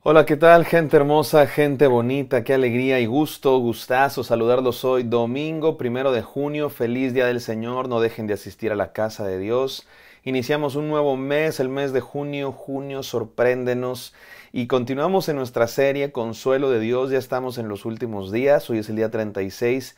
Hola, ¿qué tal? Gente hermosa, gente bonita, qué alegría y gustazo saludarlos hoy, domingo 1 de junio, feliz Día del Señor, no dejen de asistir a la casa de Dios. Iniciamos un nuevo mes, el mes de junio, sorpréndenos y continuamos en nuestra serie Consuelo de Dios, ya estamos en los últimos días, hoy es el día 36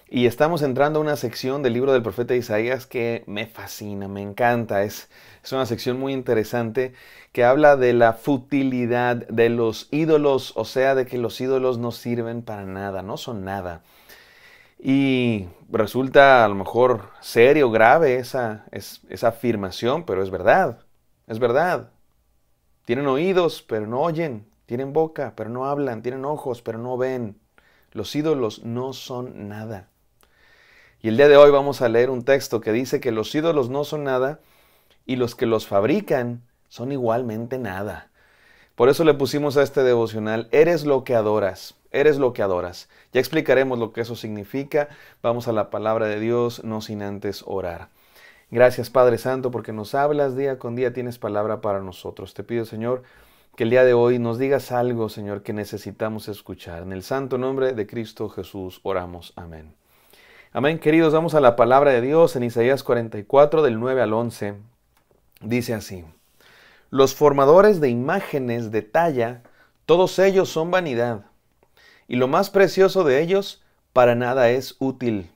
y estamos entrando a una sección del libro del profeta Isaías que me fascina, me encanta. Es una sección muy interesante que habla de la futilidad de los ídolos, o sea, de que los ídolos no sirven para nada, no son nada. Y resulta a lo mejor serio, grave esa afirmación, pero es verdad, es verdad. Tienen oídos, pero no oyen, tienen boca, pero no hablan, tienen ojos, pero no ven. Los ídolos no son nada. Y el día de hoy vamos a leer un texto que dice que los ídolos no son nada y los que los fabrican son igualmente nada. Por eso le pusimos a este devocional, eres lo que adoras, eres lo que adoras. Ya explicaremos lo que eso significa. Vamos a la palabra de Dios, no sin antes orar. Gracias Padre Santo porque nos hablas día con día, tienes palabra para nosotros. Te pido Señor que el día de hoy nos digas algo Señor que necesitamos escuchar. En el santo nombre de Cristo Jesús oramos. Amén. Amén, queridos, vamos a la palabra de Dios en Isaías 44, del 9 al 11. Dice así: Los formadores de imágenes de talla, todos ellos son vanidad, y lo más precioso de ellos para nada es útil.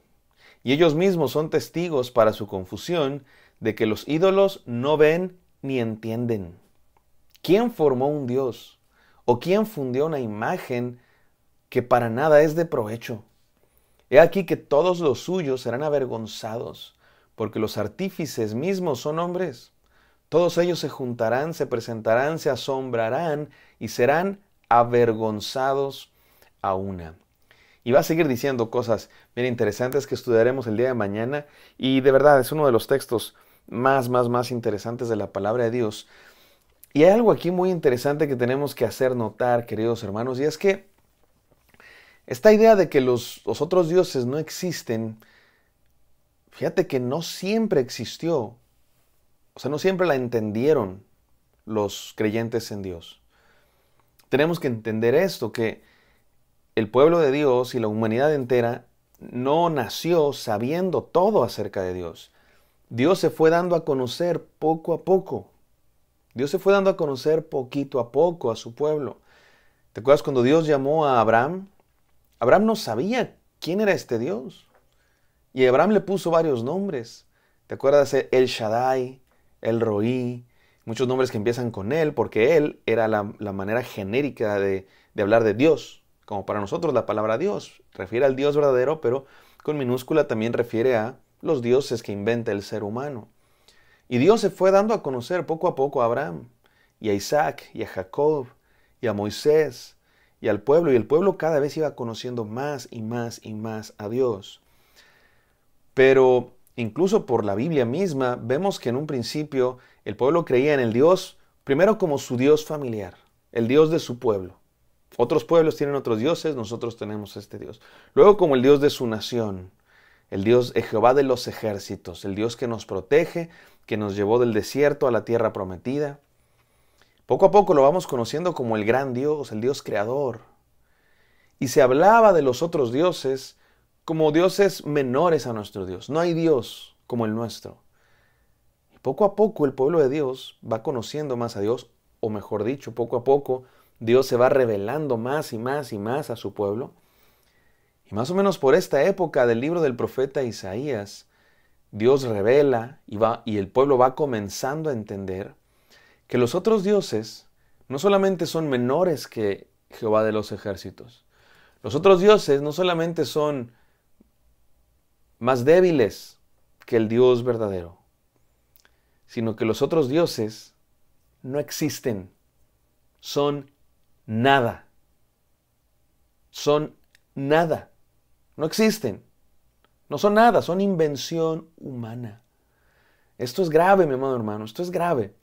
Y ellos mismos son testigos para su confusión de que los ídolos no ven ni entienden. ¿Quién formó un dios? ¿O quién fundió una imagen que para nada es de provecho? He aquí que todos los suyos serán avergonzados, porque los artífices mismos son hombres. Todos ellos se juntarán, se presentarán, se asombrarán y serán avergonzados a una. Y va a seguir diciendo cosas bien interesantes que estudiaremos el día de mañana. Y de verdad es uno de los textos más interesantes de la palabra de Dios. Y hay algo aquí muy interesante que tenemos que hacer notar, queridos hermanos, y es que esta idea de que los otros dioses no existen, fíjate que no siempre existió. O sea, no siempre la entendieron los creyentes en Dios. Tenemos que entender esto, que el pueblo de Dios y la humanidad entera no nació sabiendo todo acerca de Dios. Dios se fue dando a conocer poco a poco. Dios se fue dando a conocer poquito a poco a su pueblo. ¿Te acuerdas cuando Dios llamó a Abraham? Abraham no sabía quién era este Dios. Y Abraham le puso varios nombres. ¿Te acuerdas? El Shaddai, el Roí, muchos nombres que empiezan con él, porque él era la manera genérica de hablar de Dios. Como para nosotros la palabra Dios refiere al Dios verdadero, pero con minúscula también refiere a los dioses que inventa el ser humano. Y Dios se fue dando a conocer poco a poco a Abraham, y a Isaac, y a Jacob, y a Moisés, y al pueblo. Y el pueblo cada vez iba conociendo más y más y más a Dios. Pero incluso por la Biblia misma, vemos que en un principio el pueblo creía en el Dios, primero como su Dios familiar, el Dios de su pueblo. Otros pueblos tienen otros dioses, nosotros tenemos este Dios. Luego como el Dios de su nación, el Dios Jehová de los ejércitos, el Dios que nos protege, que nos llevó del desierto a la tierra prometida. Poco a poco lo vamos conociendo como el gran Dios, el Dios creador. Y se hablaba de los otros dioses como dioses menores a nuestro Dios. No hay Dios como el nuestro. Y poco a poco el pueblo de Dios va conociendo más a Dios, o mejor dicho, poco a poco Dios se va revelando más y más y más a su pueblo. Y más o menos por esta época del libro del profeta Isaías, Dios revela y el pueblo va comenzando a entender que los otros dioses no solamente son menores que Jehová de los ejércitos. Los otros dioses no solamente son más débiles que el Dios verdadero, sino que los otros dioses no existen, son nada, no existen, no son nada, son invención humana. Esto es grave, mi amado hermano, esto es grave.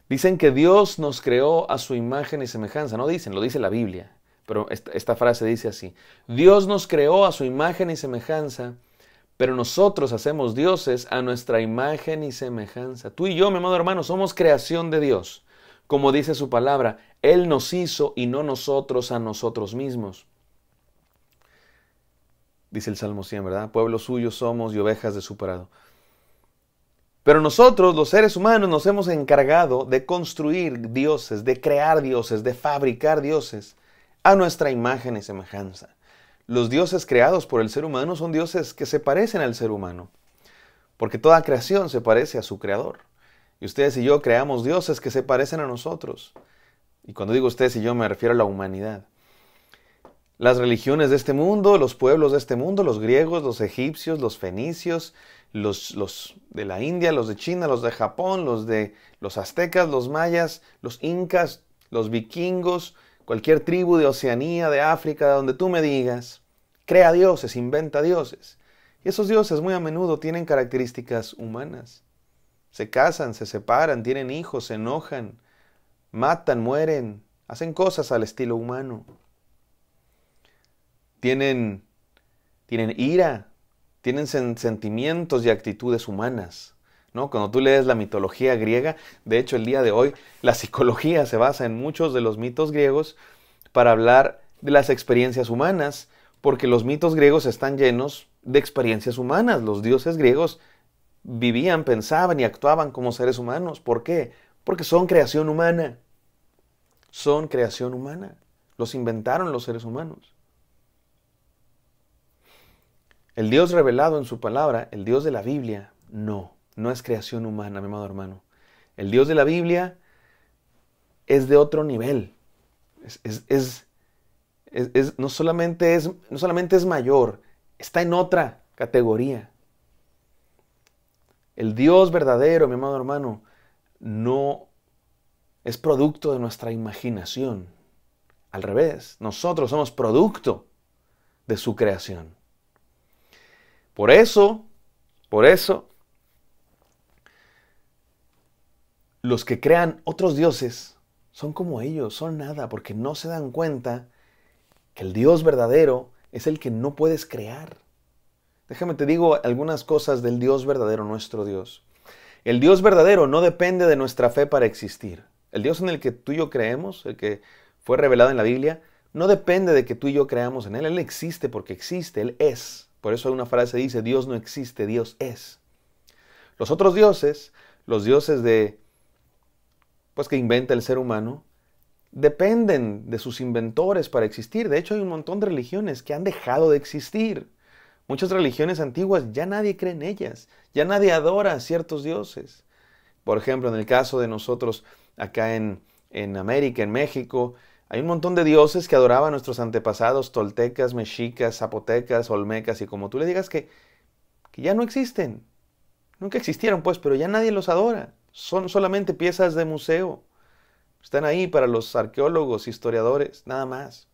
Dicen que Dios nos creó a su imagen y semejanza, no dicen, lo dice la Biblia, pero esta frase dice así: Dios nos creó a su imagen y semejanza, pero nosotros hacemos dioses a nuestra imagen y semejanza. Tú y yo, mi amado hermano, somos creación de Dios. Como dice su palabra, Él nos hizo y no nosotros a nosotros mismos. Dice el Salmo 100, ¿verdad? Pueblo suyo somos y ovejas de su prado. Pero nosotros, los seres humanos, nos hemos encargado de construir dioses, de crear dioses, de fabricar dioses a nuestra imagen y semejanza. Los dioses creados por el ser humano son dioses que se parecen al ser humano, porque toda creación se parece a su creador. Y ustedes y yo creamos dioses que se parecen a nosotros. Y cuando digo ustedes y yo me refiero a la humanidad. Las religiones de este mundo, los pueblos de este mundo, los griegos, los egipcios, los fenicios, los de la India, los de China, los de Japón, los de los aztecas, los mayas, los incas, los vikingos, cualquier tribu de Oceanía, de África, de donde tú me digas, crea dioses, inventa dioses. Y esos dioses muy a menudo tienen características humanas. Se casan, se separan, tienen hijos, se enojan, matan, mueren, hacen cosas al estilo humano. Tienen ira, tienen sentimientos y actitudes humanas, ¿no? Cuando tú lees la mitología griega, de hecho el día de hoy la psicología se basa en muchos de los mitos griegos para hablar de las experiencias humanas, porque los mitos griegos están llenos de experiencias humanas. Los dioses griegos vivían, pensaban y actuaban como seres humanos. ¿Por qué? Porque son creación humana. Son creación humana. Los inventaron los seres humanos. El Dios revelado en su palabra, el Dios de la Biblia, no es creación humana, mi amado hermano. El Dios de la Biblia es de otro nivel. No solamente es mayor, está en otra categoría. El Dios verdadero, mi amado hermano, no es producto de nuestra imaginación. Al revés, nosotros somos producto de su creación. Por eso, los que crean otros dioses son como ellos, son nada, porque no se dan cuenta que el Dios verdadero es el que no puedes crear. Déjame te digo algunas cosas del Dios verdadero, nuestro Dios. El Dios verdadero no depende de nuestra fe para existir. El Dios en el que tú y yo creemos, el que fue revelado en la Biblia, no depende de que tú y yo creamos en Él. Él existe porque existe, Él es. Por eso hay una frase que dice, Dios no existe, Dios es. Los otros dioses, los dioses que inventa el ser humano, dependen de sus inventores para existir. De hecho, hay un montón de religiones que han dejado de existir. Muchas religiones antiguas ya nadie cree en ellas, ya nadie adora a ciertos dioses. Por ejemplo, en el caso de nosotros acá en América, en México, hay un montón de dioses que adoraban a nuestros antepasados, toltecas, mexicas, zapotecas, olmecas, y como tú le digas que ya no existen. Nunca existieron, pues, pero ya nadie los adora. Son solamente piezas de museo. Están ahí para los arqueólogos, historiadores, nada más.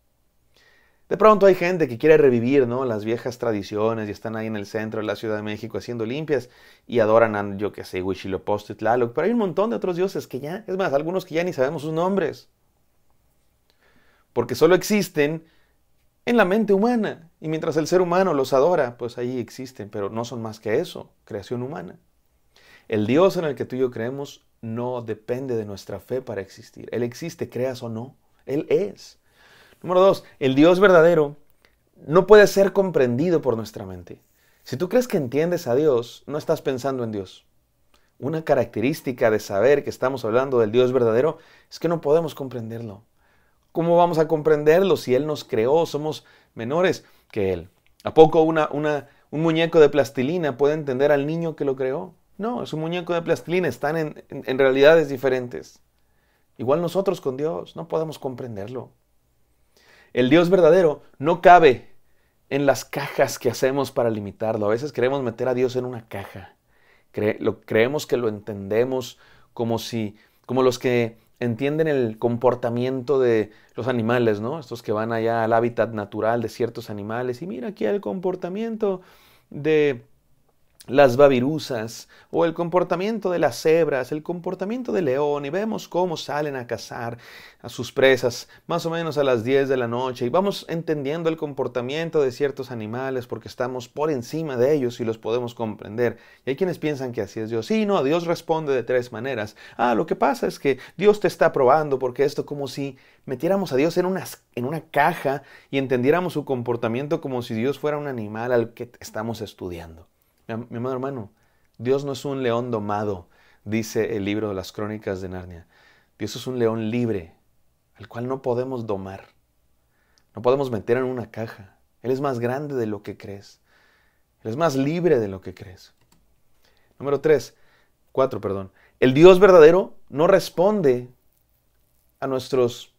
De pronto hay gente que quiere revivir, ¿no?, las viejas tradiciones y están ahí en el centro de la Ciudad de México haciendo limpias y adoran a, yo qué sé, Huitzilopochtli, Tlaloc, pero hay un montón de otros dioses que ya, es más, algunos que ya ni sabemos sus nombres. Porque solo existen en la mente humana. Y mientras el ser humano los adora, pues ahí existen, pero no son más que eso, creación humana. El Dios en el que tú y yo creemos no depende de nuestra fe para existir. Él existe, creas o no. Él es. Número 2, el Dios verdadero no puede ser comprendido por nuestra mente. Si tú crees que entiendes a Dios, no estás pensando en Dios. Una característica de saber que estamos hablando del Dios verdadero es que no podemos comprenderlo. ¿Cómo vamos a comprenderlo si Él nos creó? Somos menores que Él. ¿A poco un muñeco de plastilina puede entender al niño que lo creó? No, es un muñeco de plastilina, están en realidades diferentes. Igual nosotros con Dios, no podemos comprenderlo. El Dios verdadero no cabe en las cajas que hacemos para limitarlo. A veces queremos meter a Dios en una caja. Creemos que lo entendemos como los que entienden el comportamiento de los animales, ¿no? Estos que van allá al hábitat natural de ciertos animales y mira aquí el comportamiento de las babirusas o el comportamiento de las cebras, el comportamiento del león, y vemos cómo salen a cazar a sus presas más o menos a las 10 de la noche y vamos entendiendo el comportamiento de ciertos animales porque estamos por encima de ellos y los podemos comprender. Y hay quienes piensan que así es Dios. Sí, no, Dios responde de 3 maneras. Lo que pasa es que Dios te está probando porque esto como si metiéramos a Dios en una caja y entendiéramos su comportamiento como si Dios fuera un animal al que estamos estudiando. Mi amado hermano, Dios no es un león domado, dice el libro de las Crónicas de Narnia. Dios es un león libre, al cual no podemos domar. No podemos meter en una caja. Él es más grande de lo que crees. Él es más libre de lo que crees. Número 4, perdón. El Dios verdadero no responde a nuestros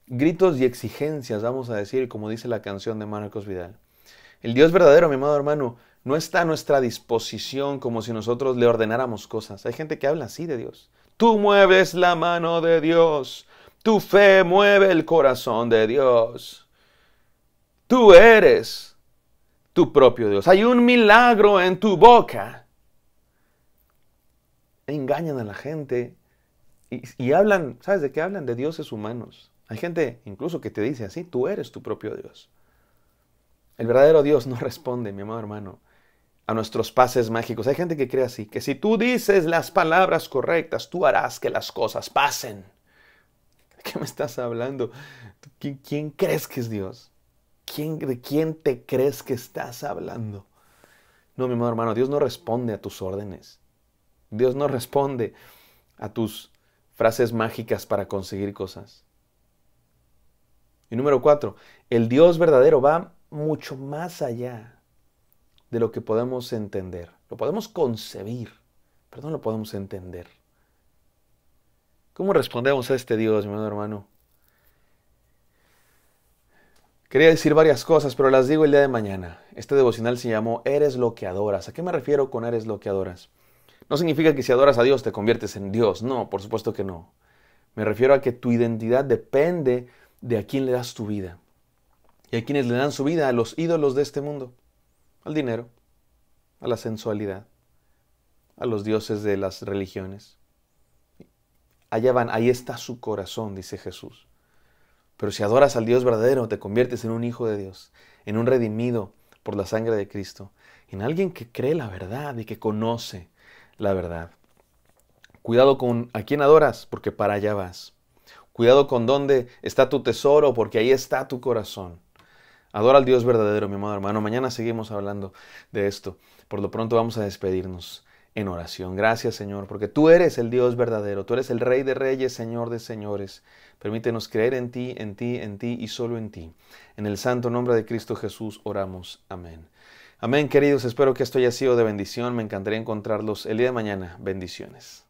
gritos y exigencias, vamos a decir, como dice la canción de Marcos Vidal. El Dios verdadero, mi amado hermano, no está a nuestra disposición como si nosotros le ordenáramos cosas. Hay gente que habla así de Dios. Tú mueves la mano de Dios. Tu fe mueve el corazón de Dios. Tú eres tu propio Dios. Hay un milagro en tu boca. Engañan a la gente y hablan, ¿sabes de qué hablan? De dioses humanos. Hay gente incluso que te dice así, tú eres tu propio Dios. El verdadero Dios no responde, mi amado hermano, a nuestros pases mágicos. Hay gente que cree así, que si tú dices las palabras correctas, tú harás que las cosas pasen. ¿De qué me estás hablando? ¿Quién crees que es Dios? ¿De quién te crees que estás hablando? No, mi amado hermano, Dios no responde a tus órdenes. Dios no responde a tus frases mágicas para conseguir cosas. Y número 4, el Dios verdadero va mucho más allá de lo que podemos entender. Lo podemos concebir, pero no lo podemos entender. ¿Cómo respondemos a este Dios, mi amado hermano? Quería decir varias cosas, pero las digo el día de mañana. Este devocional se llamó Eres lo que adoras. ¿A qué me refiero con eres lo que adoras? No significa que si adoras a Dios te conviertes en Dios. No, por supuesto que no. Me refiero a que tu identidad depende de a quién le das tu vida. Y hay quienes le dan su vida a los ídolos de este mundo, al dinero, a la sensualidad, a los dioses de las religiones. Allá van, ahí está su corazón, dice Jesús. Pero si adoras al Dios verdadero, te conviertes en un hijo de Dios, en un redimido por la sangre de Cristo, en alguien que cree la verdad y que conoce la verdad. Cuidado con a quién adoras, porque para allá vas. Cuidado con dónde está tu tesoro, porque ahí está tu corazón. Adora al Dios verdadero, mi amado hermano. Mañana seguimos hablando de esto. Por lo pronto vamos a despedirnos en oración. Gracias, Señor, porque tú eres el Dios verdadero. Tú eres el Rey de Reyes, Señor de Señores. Permítenos creer en ti, en ti, en ti y solo en ti. En el santo nombre de Cristo Jesús oramos. Amén. Amén, queridos. Espero que esto haya sido de bendición. Me encantaría encontrarlos el día de mañana. Bendiciones.